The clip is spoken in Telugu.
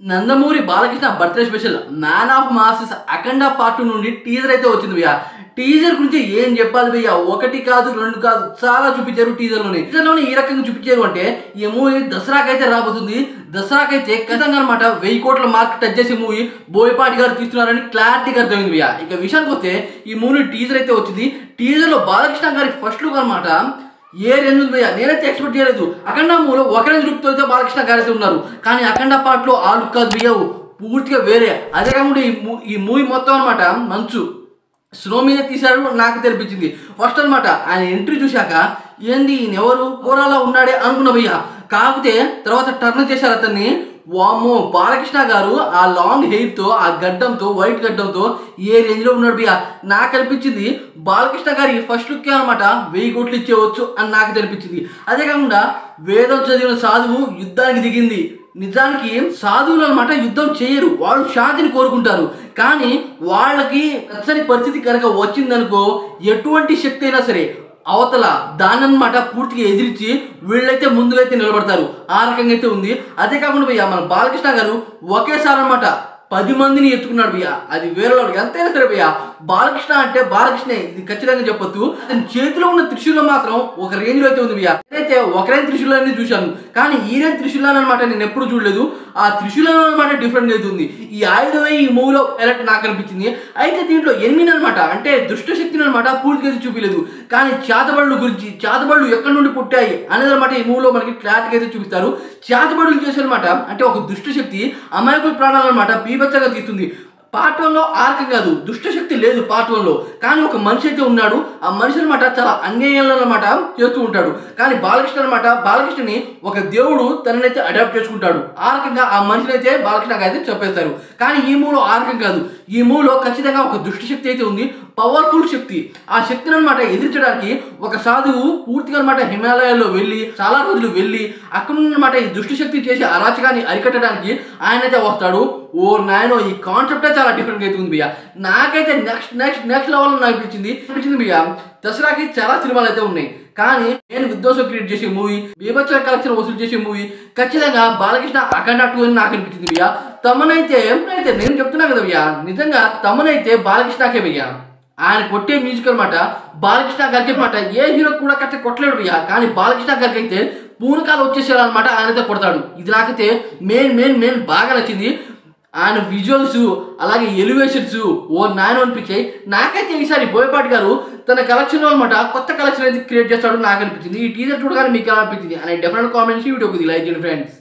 Nandamuri Balakrishna birthday special man of masses Akhanda part 2 నుండి టీజర్ అయితే వచ్చింది భయ్య. టీజర్ గురించి ఏం చెప్పాలి భయ్య, ఒకటి కాదు రెండు కాదు చాలా చూపించారు. టీజర్లోనే ఈ రకంగా చూపించారు అంటే ఈ మూవీ దసరాకైతే రాబోతుంది. దసరాకైతే ఖచ్చితంగా అనమాట 1000 కోట్ల మార్క్ టచ్ చేసే మూవీ బోయపాటి గారు తీస్తున్నారని క్లారిటీగా అర్థమైంది భయ్య. ఇక విషయానికి వస్తే ఈ మూవీ టీజర్ అయితే వచ్చింది. టీజర్లో బాలకృష్ణ గారి ఫస్ట్ లుక్ అనమాట ఏ రేంజ్ ఉంది భయ్య, నేనైతే ఎక్స్పెక్ట్ చేయలేదు. అఖండ మూవీలో ఒక రేంజ్ లుక్తో అయితే బాలకృష్ణ గారు అయితే ఉన్నారు, కానీ అఖండ పార్ట్లో ఆ లుక్ కాదు భయ్య, పూర్తిగా వేరే. అదే కాకుండా ఈ మూవీ మొత్తం అనమాట మంచు స్నో మీద తీశారు నాకు తెలిపించింది. ఫస్ట్ అనమాట ఆయన ఎంట్రీ చూశాక ఏంది ఈయన ఎవరు ఓరాలా ఉన్నాడే అనుకున్న భయ్య. కాకపోతే తర్వాత టర్న్ చేశారు అతన్ని. వామ్మో, బాలకృష్ణ గారు ఆ లాంగ్ హెయిర్తో, ఆ గడ్డంతో, వైట్ గడ్డంతో ఏ రేంజ్లో ఉన్నాడు భయ్య. నాకు అనిపించింది బాలకృష్ణ గారి ఫస్ట్ లుక్కే అనమాట 1000 కోట్లు ఇచ్చేవచ్చు అని నాకు తెలిపించింది. అదే కాకుండా వేదం చదివిన సాధువు యుద్ధానికి దిగింది. నిజానికి సాధువులు అనమాట యుద్ధం చేయరు, వాళ్ళు శాంతిని కోరుకుంటారు. కానీ వాళ్ళకి నచ్చని పరిస్థితి కనుక వచ్చిందనుకో, ఎటువంటి శక్తి అయినా సరే అవతల దాని అనమాట పూర్తిగా ఎదిరించి వీళ్ళైతే ముందుగా అయితే నిలబడతారు. ఆ రకంగా అయితే ఉంది. అదే కాకుండా భయ్య మన బాలకృష్ణ గారు ఒకేసారి అనమాట 10 మందిని ఎత్తుకున్నాడు భయ్య. అది వేరే వాళ్ళకి ఎంతైనా సరే భయ్య, బాలకృష్ణ అంటే బాలకృష్ణే, ఇది ఖచ్చితంగా చెప్పొచ్చు. అతని చేతిలో ఉన్న త్రిశూలం మాత్రం ఒక రేంజ్ లో అయితే ఉంది భయ్య. అయితే ఒక రేంజ్ త్రిశూలాన్ని చూశాను, కానీ ఈ రేంజ్ త్రిశూలాన్ని అనమాట నేను ఎప్పుడు చూడలేదు. ఆ త్రిశూలం అనమాట డిఫరెంట్ అవుతుంది. ఈ ఆయుధమే ఈ మూవీలో ఎలక్ట్ నాకు అనిపించింది. అయితే దీంట్లో ఎనిమిది అనమాట అంటే దుష్ట శక్తిని అనమాట పూర్తిగా చూపించలేదు, కానీ చేతబడుల గురించి, చేతబడులు ఎక్కడి నుండి పుట్టాయి అనేది అనమాట ఈ మూవీలో మనకి క్లారిటీగా అయితే చూపిస్తారు. చేతబడులు చేశారనమాట అంటే ఒక దుష్ట శక్తి అమాయకుల ప్రాణాలు అనమాట బీభత్సంగా తీస్తుంది. పార్ట్ 1లో ఆర్కం కాదు, దుష్టశక్తి లేదు పార్ట్ 1లో, కానీ ఒక మనిషి అయితే ఉన్నాడు. ఆ మనిషి అనమాట చాలా అన్యాయంలో అనమాట చేస్తూ ఉంటాడు. కానీ బాలకృష్ణ అనమాట బాలకృష్ణని ఒక దేవుడు తననైతే అడాప్ట్ చేసుకుంటాడు. ఆ రకంగా ఆ మనిషిని అయితే బాలకృష్ణకి అయితే చెప్పేస్తారు. కానీ ఈ మూవీలో ఆర్కం కాదు, ఈ మూవీలో ఖచ్చితంగా ఒక దుష్టశక్తి అయితే ఉంది, పవర్ఫుల్ శక్తి. ఆ శక్తిని అనమాట ఎదిరించడానికి ఒక సాధువు పూర్తిగా అనమాట హిమాలయాల్లో వెళ్ళి చాలా రోజులు వెళ్ళి అక్కడ అనమాట ఈ దుష్టశక్తి చేసే అరాచకాన్ని అరికట్టడానికి ఆయన అయితే వస్తాడు. ఓ నాయనో, ఈ కాన్సెప్టే చాలా డిఫరెంట్గా అయితే ఉంది భయ్య. నాకైతే నెక్స్ట్ లెవెల్లో నాకు అనిపించింది భయ్య. దసరాకి చాలా సినిమాలు అయితే ఉన్నాయి, కానీ నేను విధ్వంసం క్రియేట్ చేసే మూవీ, బీభత్స కలెక్షన్ వసూలు చేసే మూవీ ఖచ్చితంగా బాలకృష్ణ అఖండ 2 అని నాకు అనిపించింది భయ్య. తమనైతే నేను చెప్తున్నా కదా భయ్య, నిజంగా తమనైతే బాలకృష్ణకే భయ్య. ఆయన కొట్టే మ్యూజిక్ అనమాట బాలకృష్ణ గారికి అనమాట ఏ హీరో కూడా కట్ట కొట్టలేడు భయ్య, కానీ బాలకృష్ణ గారికి అయితే పూనకాలు వచ్చేసేయాలన్నమాట, ఆయనైతే కొడతాడు. ఇది నాకైతే మెయిన్ బాగా నచ్చింది. ఆయన విజువల్స్ అలాగే ఎలివేషన్స్ ఓ నాయన అనిపించాయి. నాకైతే ఈసారి బోయపాటి గారు తన కలెక్షన్లో అనమాట కొత్త కలెక్షన్ అయితే క్రియేట్ చేస్తాడు నాకు అనిపించింది. ఈ టీజర్ చూడగానే మీకు ఎలా అనిపించింది అనే డెఫినెట్ కామెంట్స్ వీడియోకి లైక్ చేయండి ఫ్రెండ్స్.